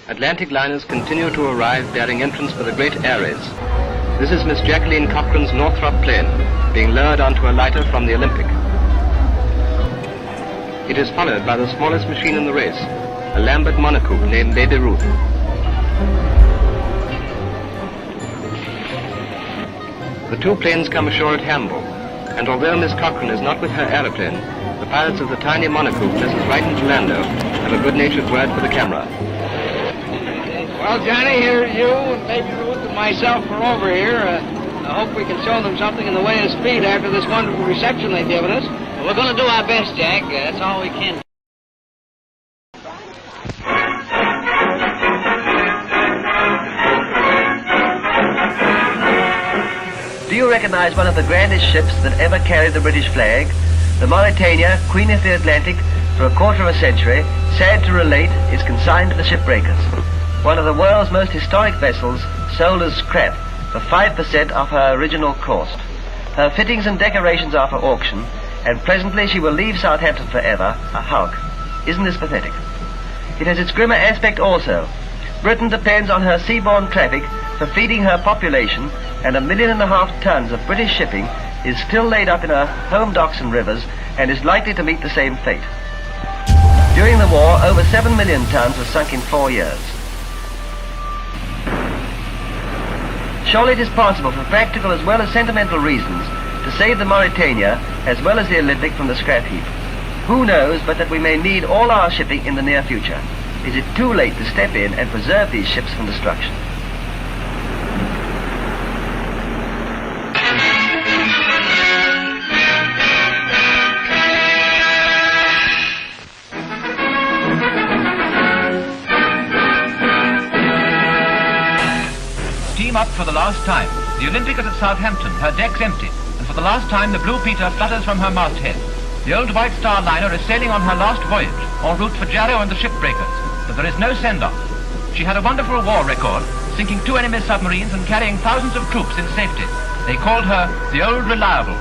Atlantic liners continue to arrive bearing entrance for the great Ares. This is Miss Jacqueline Cochrane's Northrop plane, being lowered onto a lighter from the Olympic. It is followed by the smallest machine in the race, a Lambert monocoque named Baby Ruth. The two planes come ashore at Hamburg, and although Miss Cochrane is not with her aeroplane, the pilots of the tiny monocoque, Mrs. Wright and Lando, have a good-natured word for the camera. Well, Johnny, here you and Baby Ruth and myself are over here. I hope we can show them something in the way of speed after this wonderful reception they've given us. Well, we're going to do our best, Jack. That's all we can. Do you recognize one of the grandest ships that ever carried the British flag? The Mauretania, Queen of the Atlantic, for a quarter of a century, sad to relate, is consigned to the shipbreakers. One of the world's most historic vessels, sold as scrap for 5% of her original cost. Her fittings and decorations are for auction, and presently she will leave Southampton forever, a hulk. Isn't this pathetic? It has its grimmer aspect also. Britain depends on her seaborne traffic for feeding her population, and 1.5 million tons of British shipping is still laid up in her home docks and rivers, and is likely to meet the same fate. During the war, over 7 million tons were sunk in 4 years. Surely it is possible, for practical as well as sentimental reasons, to save the Mauretania as well as the Olympic from the scrap heap. Who knows but that we may need all our shipping in the near future? Is it too late to step in and preserve these ships from destruction? Steam up for the last time. The Olympic is at Southampton, her decks empty, and for the last time the Blue Peter flutters from her masthead. The old White Star liner is sailing on her last voyage, en route for Jarrow and the shipbreakers, but there is no send-off. She had a wonderful war record, sinking 2 enemy submarines and carrying thousands of troops in safety. They called her the Old Reliable.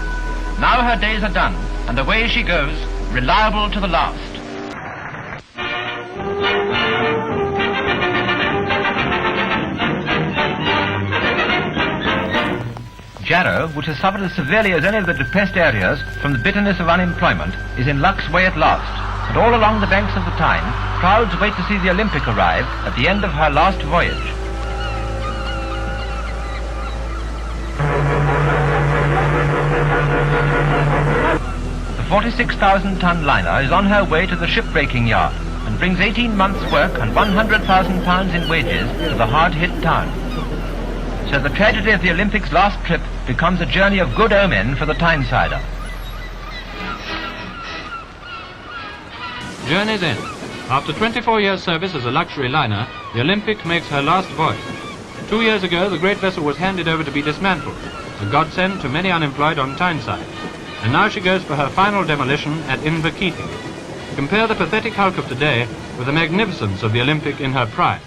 Now her days are done, and away she goes, reliable to the last. Jarrow, which has suffered as severely as any of the depressed areas from the bitterness of unemployment, is in luck's way at last. And all along the banks of the Tyne, crowds wait to see the Olympic arrive at the end of her last voyage. The 46,000-ton liner is on her way to the shipbreaking yard and brings 18 months' work and £100,000 in wages to the hard-hit town. So the tragedy of the Olympic's last trip becomes a journey of good omen for the Tynesider. Journey's end. After 24 years' service as a luxury liner, the Olympic makes her last voyage. 2 years ago, the great vessel was handed over to be dismantled, a godsend to many unemployed on Tyneside. And now she goes for her final demolition at Inverkeithing. Compare the pathetic hulk of today with the magnificence of the Olympic in her prime.